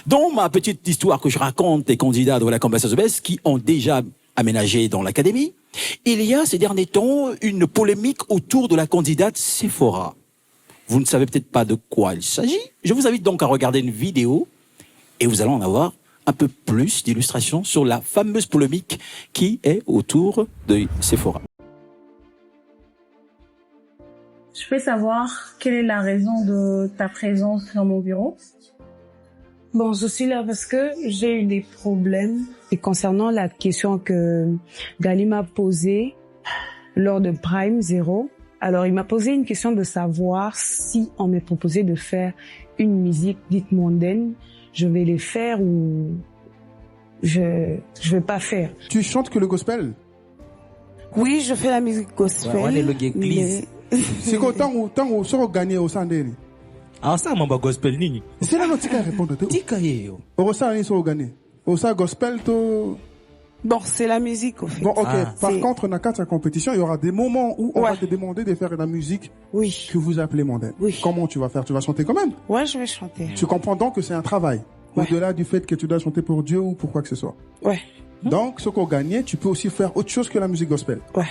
Dans ma petite histoire que je raconte des candidats de la Campus SBS qui ont déjà aménagé dans l'académie, il y a ces derniers temps une polémique autour de la candidate Sephora. Vous ne savez peut-être pas de quoi il s'agit. Je vous invite donc à regarder une vidéo et vous allez en avoir un peu plus d'illustrations sur la fameuse polémique qui est autour de Sephora. Je peux savoir quelle est la raison de ta présence dans mon bureau? Bon, je suis là parce que j'ai eu des problèmes. Et concernant la question que Gali m'a posée lors de Prime Zero, alors il m'a posé une question de savoir si on me proposait de faire une musique dite mondaine, je vais les faire ou je vais pas faire. Tu chantes que le gospel? Oui, je fais la musique gospel. Ouais, c'est quoi tant où sera gagné au Sandéni? Ah ça m'a gospel nini. C'est là notre répondre. Tika yo. Au Sandéni sera gagné. Au Sandéni gospel to. Bon, c'est la musique au fait. Bon, ok. Par contre, dans la compétition, il y aura des moments où on va te demander de faire la musique que vous appelez mondaine. Oui. Comment tu vas faire? Tu vas chanter quand même? Ouais, je vais chanter. Tu comprends donc que c'est un travail. Au-delà du fait que tu dois chanter pour Dieu ou pour quoi que ce soit. Ouais. Donc, ce qu'on gagne, tu peux aussi faire autre chose que la musique gospel. Ouais.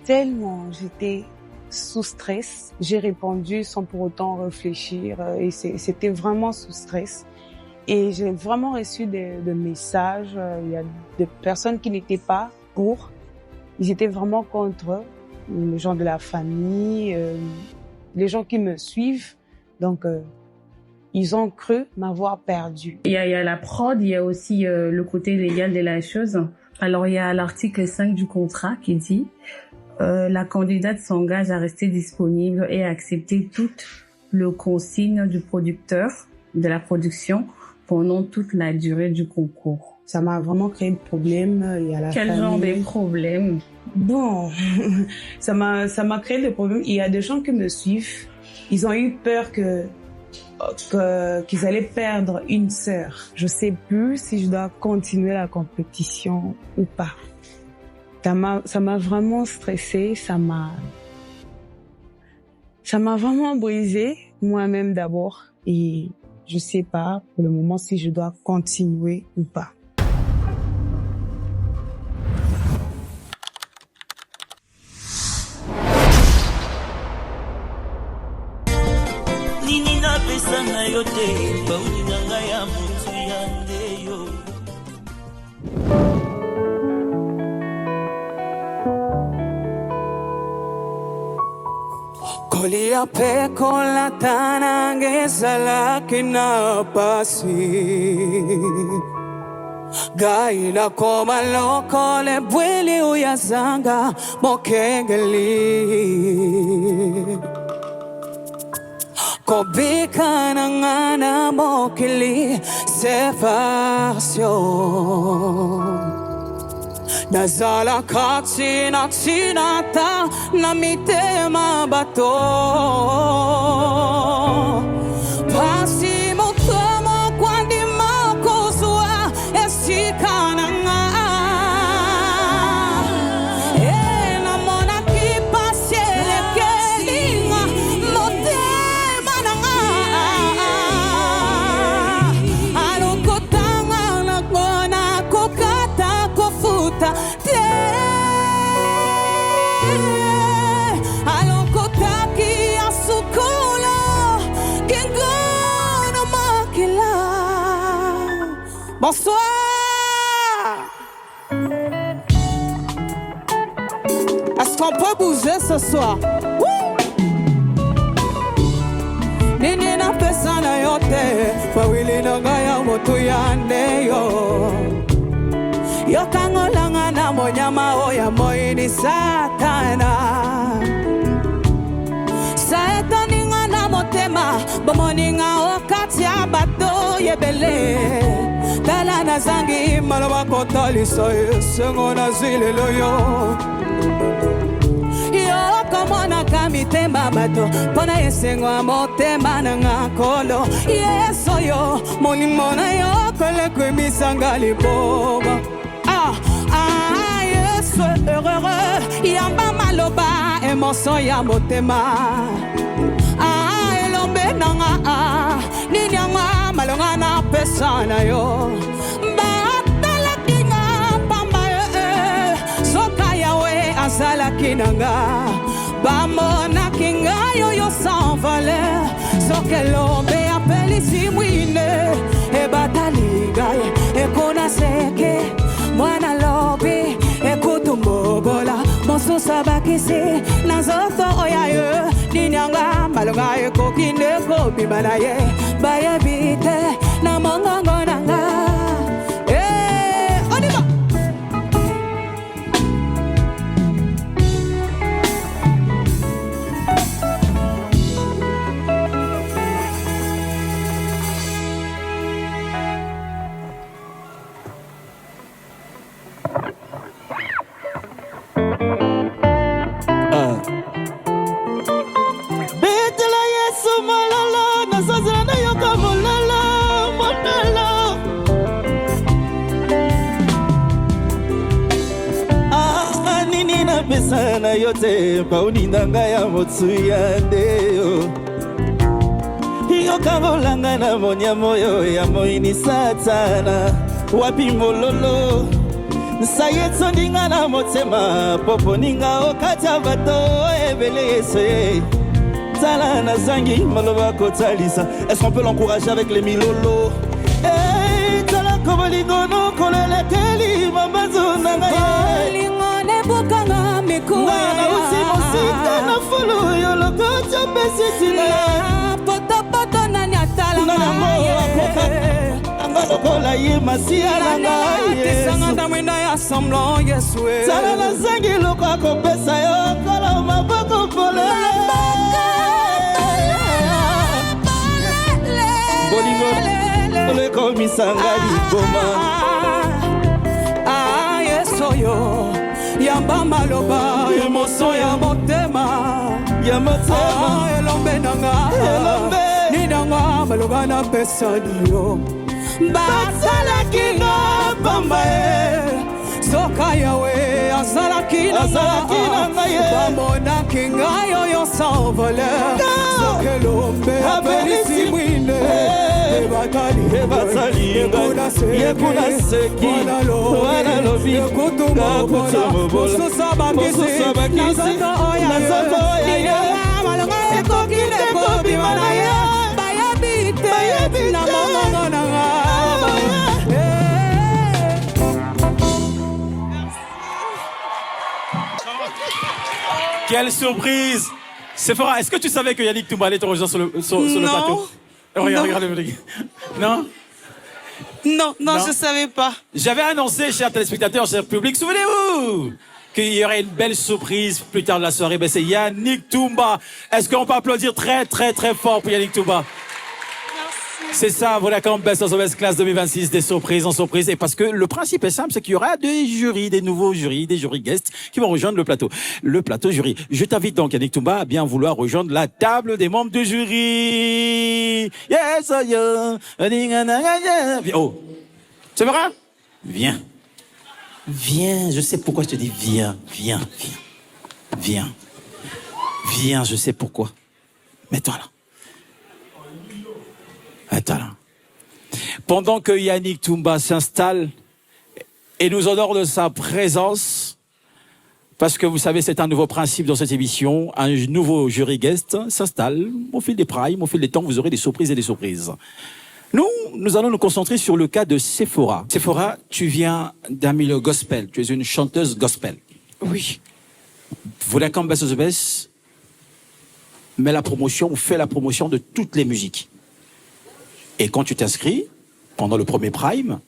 Tellement j'étais sous stress, j'ai répondu sans pour autant réfléchir et c'était vraiment sous stress. Et j'ai vraiment reçu des messages, il y a des personnes qui n'étaient pas pour, ils étaient vraiment contre, les gens de la famille, les gens qui me suivent, donc ils ont cru m'avoir perdu. Il y a la prod, il y a aussi le côté légal de la chose. Alors il y a l'article 5 du contrat qui dit la candidate s'engage à rester disponible et à accepter toute le consigne du producteur de la production pendant toute la durée du concours. Ça m'a vraiment créé des problèmes. Il y a la Quel famille. genre de problèmes? Bon, ça m'a créé des problèmes. Il y a des gens qui me suivent. Ils ont eu peur qu'ils allaient perdre une sœur. Je sais plus si je dois continuer la compétition ou pas. Ça m'a vraiment stressée, ça m'a vraiment brisé, moi-même d'abord, et je sais pas pour le moment si je dois continuer ou pas. Kolia pe kola tanange sala kina pasi Gaina koma loko le bweli uyazanga mokengeli Kobika nangana mokili séparation Nazala katsina tsinata na mitema bato Pasi motomo kwandi makosua esikana nga na mona kipasiele kelinga motema na nga alokotanga na kona kokata kofuta Bonsoir. Est-ce qu'on peut bouger ce soir? Nini na pesa na yote Pawili na gaya motu yande yo Yokangolanga na monyama oya moini satana Saetaninga na motema Bomoninga wakati ya bato yebele Tala na zangi maloba kotali soye Sengo na zile loyo Yo komona kamitema bato Pona yesengo amotema na ngakolo Yeso yo moni mona yo Kole kwe misangali boba Yeso heureux Yamba maloba Emoson ya motema Elombe nanga Ninyanga malonga sana yo batala kinga pamba soka yawe azala kinanga bamona kinga yo yo sans valeur soke lombe apeli simwine e bataliga e kona seke mwana lobi e kutumbobola mosusa bakisi nazoto oyayo ninyanga malonga e kokinde ko bimana ye baye bite na mongongo nanga oniba sana yote pauninanga ya motsuya ndeo hiyo kavolanga na monya moyo ya moini satana wapi mololo sayetso ndinga na motema popo ninga okata bato ebele yesoye tala na zangi maloba kotalisa. Est-ce qu'on peut l'encourager avec les milolo? Hey, tala kobolingono kolele keli mamazo nanga ye bukanga mikuwa na usimosika na fulu yolokocha besitina poto nani atala angalokola ye masia nanga tesanga ndamwenda ya semblant yesu tala na zangi loko akopesa yo kola maboko polele bolingo olekomisanga likoma yesu yo yamba maloba emoso ya motema elombe nanga ninanga maloba na pesa yo basalaki nga pamba soka yawe azalaki nanga bamonaki ngai oyo sans valeur soki elombe apelisi mwine yekuna seki wana lobi mosusa bakisi nazoto oya ekokinde kobima na ye bayebi te na mongongo nanga. Quelle surprise! Sephora, est-ce que tu savais que Yannick Toumba allait te rejoindre sur le plateau? Regarde. Non? Non, je savais pas. J'avais annoncé, chers téléspectateurs, chers publics, souvenez-vous qu'il y aurait une belle surprise plus tard de la soirée. Ben, c'est Yannick Toumba. Est-ce qu'on peut applaudir très, très, très fort pour Yannick Toumba? C'est ça, Vodacom Best of the Best Class 2026, des surprises en surprise. Et parce que le principe est simple, c'est qu'il y aura des jurys, des nouveaux jurys, des jurys guests qui vont rejoindre le plateau. Le plateau jury. Je t'invite donc, Yannick Toumba, à bien vouloir rejoindre la table des membres du jury. Yes, oh, c'est vrai? Viens. Viens, je sais pourquoi je te dis viens, je sais pourquoi. Mets-toi là. Attends là. Pendant que Yannick Toumba s'installe et nous honore de sa présence, parce que vous savez, c'est un nouveau principe dans cette émission, un nouveau jury guest s'installe au fil des primes, au fil des temps, vous aurez des surprises et des surprises. Nous allons nous concentrer sur le cas de Sephora. Sephora, tu viens d'un milieu gospel, tu es une chanteuse gospel. Oui. Vodacom Best of the Best met la promotion, ou fait la promotion de toutes les musiques. Et quand tu t'inscris, pendant le premier prime,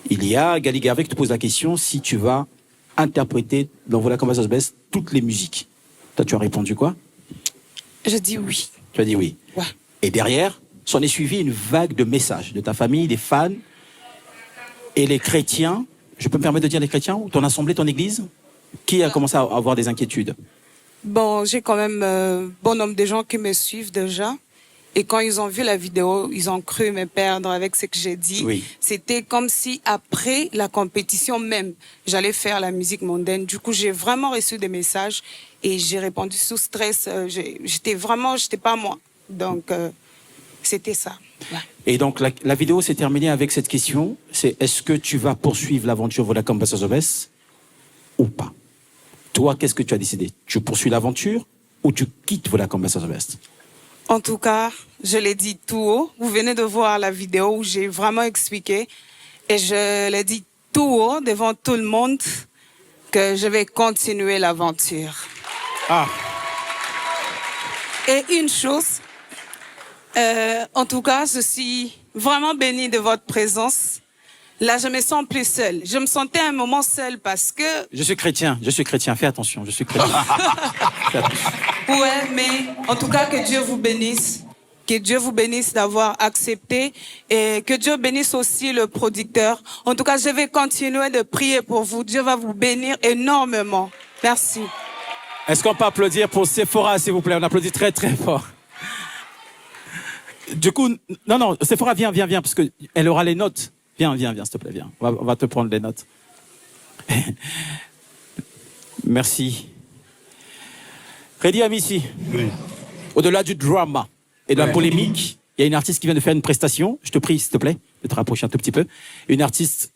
il y a Gali Garvey qui te pose la question si tu vas interpréter dans Vodacom Best of the Best toutes les musiques. Toi, tu as répondu quoi? Je dis oui. Tu as dit oui. Ouais. Et derrière, s'en est suivi une vague de messages de ta famille, des fans et les chrétiens. Je peux me permettre de dire les chrétiens, ou ton assemblée, ton église, qui a commencé à avoir des inquiétudes? Bon, j'ai quand même bon nombre de gens qui me suivent déjà. Et quand ils ont vu la vidéo, ils ont cru me perdre avec ce que j'ai dit. Oui. C'était comme si après la compétition même, j'allais faire la musique mondaine. Du coup, j'ai vraiment reçu des messages et j'ai répondu sous stress. J'étais pas moi. Donc, c'était ça. Ouais. Et donc, la vidéo s'est terminée avec cette question. C'est est-ce que tu vas poursuivre l'aventure Vodacom Passages ou pas? Toi, qu'est-ce que tu as décidé? Tu poursuis l'aventure ou tu quittes Vodacom Passages? En tout cas, je l'ai dit tout haut. Vous venez de voir la vidéo où j'ai vraiment expliqué. Et je l'ai dit tout haut devant tout le monde que je vais continuer l'aventure. Ah. Et une chose, en tout cas, je suis vraiment bénie de votre présence. Là, je me sens plus seule. Je me sentais un moment seule parce que... Je suis chrétien, fais attention, je suis chrétien. Ouais, mais en tout cas, que Dieu vous bénisse. Que Dieu vous bénisse d'avoir accepté et que Dieu bénisse aussi le producteur. En tout cas, je vais continuer de prier pour vous. Dieu va vous bénir énormément. Merci. Est-ce qu'on peut applaudir pour Sephora, s'il vous plaît? On applaudit très, très fort. Du coup, non, Sephora, viens, parce qu'elle aura les notes. Viens, s'il te plaît, viens. On va te prendre les notes. Merci. Reddy Amissi, oui. Au-delà du drama et de la polémique, il y a une artiste qui vient de faire une prestation. Je te prie, s'il te plaît, de te rapprocher un tout petit peu. Une artiste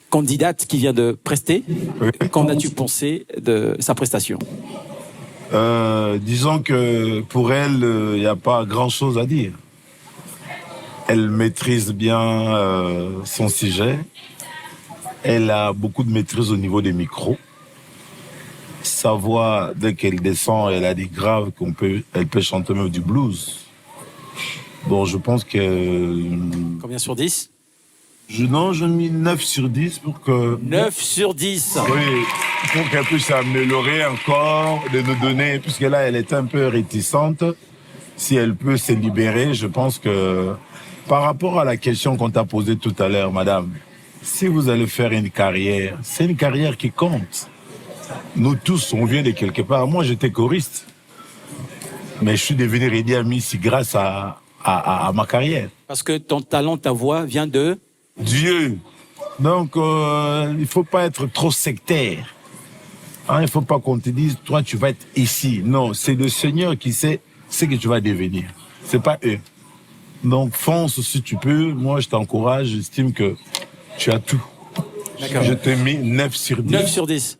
candidate qui vient de prester. Oui. Qu'en as-tu pensé de sa prestation? Disons que pour elle, il n'y a pas grand-chose à dire. Elle maîtrise bien son sujet. Elle a beaucoup de maîtrise au niveau des micros. Sa voix, dès qu'elle descend, elle a des graves elle peut chanter même du blues. Bon, je pense que... Combien sur 10? Non, je mis 9 sur 10 pour que... 9 sur 10. Oui, pour qu'elle puisse améliorer encore, de nous donner... Puisque là, elle est un peu réticente. Si elle peut se libérer, je pense que... Par rapport à la question qu'on t'a posée tout à l'heure, madame, si vous allez faire une carrière, c'est une carrière qui compte. Nous tous, on vient de quelque part. Moi, j'étais choriste. Mais je suis devenu Reddy Amissi grâce à ma carrière. Parce que ton talent, ta voix vient de... Dieu. Donc, il ne faut pas être trop sectaire. Il ne faut pas qu'on te dise, toi, tu vas être ici. Non, c'est le Seigneur qui sait ce que tu vas devenir. Ce n'est pas eux. Donc, fonce si tu peux. Moi, je t'encourage. J'estime que tu as tout. Je t'ai mis 9 sur 10. 9 sur 10.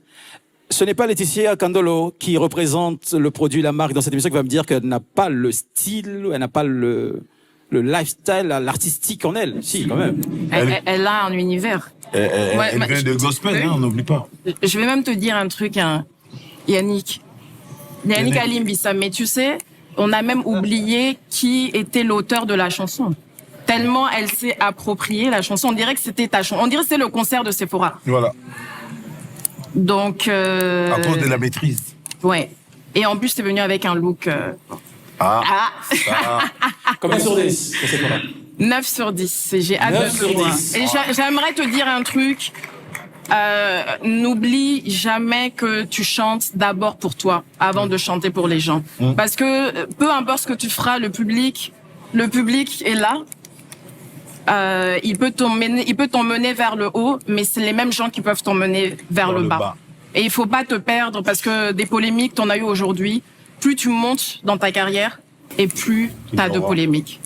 Ce n'est pas Laetitia Candolo qui représente le produit, la marque dans cette émission qui va me dire qu'elle n'a pas le style, elle n'a pas le lifestyle, l'artistique en elle. Si, quand même. Elle a un univers. Elle vient de gospel, on n'oublie pas. Je vais même te dire un truc, hein, Yannick Alimbissa, mais tu sais, on a même oublié qui était l'auteur de la chanson. Tellement elle s'est appropriée la chanson. On dirait que c'était ta chanson. On dirait que c'est le concert de Sephora. Voilà. Donc... à cause de la maîtrise. Ouais. Et en plus, t'es venu avec un look... Combien sur 10 pour Sephora? 9 sur 10. J'ai hâte de te voir. Et j'aimerais te dire un truc. N'oublie jamais que tu chantes d'abord pour toi, avant de chanter pour les gens. Parce que peu importe ce que tu feras, le public est là. Il peut t'emmener vers le haut, mais c'est les mêmes gens qui peuvent t'emmener vers le bas. Et il faut pas te perdre parce que des polémiques, t'en as eu aujourd'hui. Plus tu montes dans ta carrière et plus t'as de polémiques.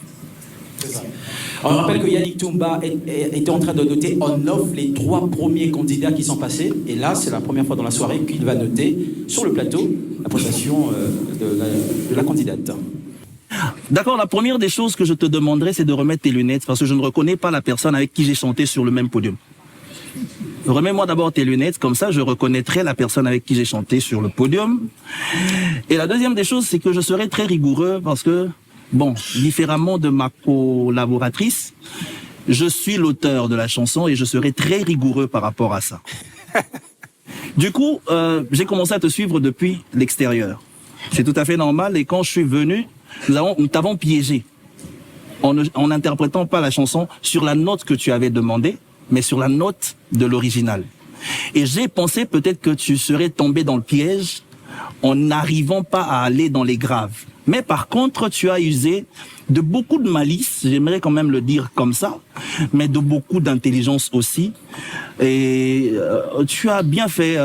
On rappelle que Yannick Toumba était en train de noter en off les 3 premiers candidats qui sont passés. Et là, c'est la première fois dans la soirée qu'il va noter sur le plateau la prestation de la candidate. D'accord, la première des choses que je te demanderai, c'est de remettre tes lunettes parce que je ne reconnais pas la personne avec qui j'ai chanté sur le même podium. Remets-moi d'abord tes lunettes, comme ça je reconnaîtrai la personne avec qui j'ai chanté sur le podium. Et la deuxième des choses, c'est que je serai très rigoureux parce que, bon, différemment de ma collaboratrice, je suis l'auteur de la chanson et je serai très rigoureux par rapport à ça. Du coup, j'ai commencé à te suivre depuis l'extérieur. C'est tout à fait normal et quand je suis venu, nous t'avons piégé en n'interprétant pas la chanson sur la note que tu avais demandée, mais sur la note de l'original. Et j'ai pensé peut-être que tu serais tombé dans le piège en n'arrivant pas à aller dans les graves. Mais par contre, tu as usé de beaucoup de malice, j'aimerais quand même le dire comme ça, mais de beaucoup d'intelligence aussi. Et tu as bien fait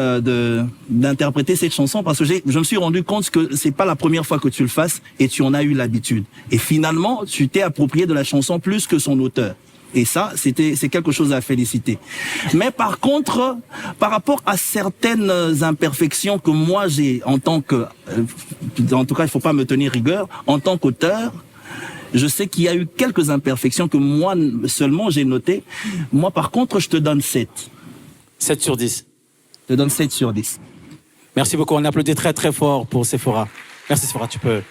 d'interpréter cette chanson parce que je me suis rendu compte que c'est pas la première fois que tu le fasses et tu en as eu l'habitude. Et finalement, tu t'es approprié de la chanson plus que son auteur. Et ça, c'est quelque chose à féliciter. Mais par contre, par rapport à certaines imperfections que moi j'ai en tant que, en tout cas, il faut pas me tenir rigueur, en tant qu'auteur, je sais qu'il y a eu quelques imperfections que moi seulement j'ai notées. Moi, par contre, je te donne 7. 7 sur 10. Je te donne 7 sur 10. Merci beaucoup. On applaudit très très fort pour Sephora. Merci Sephora, tu peux...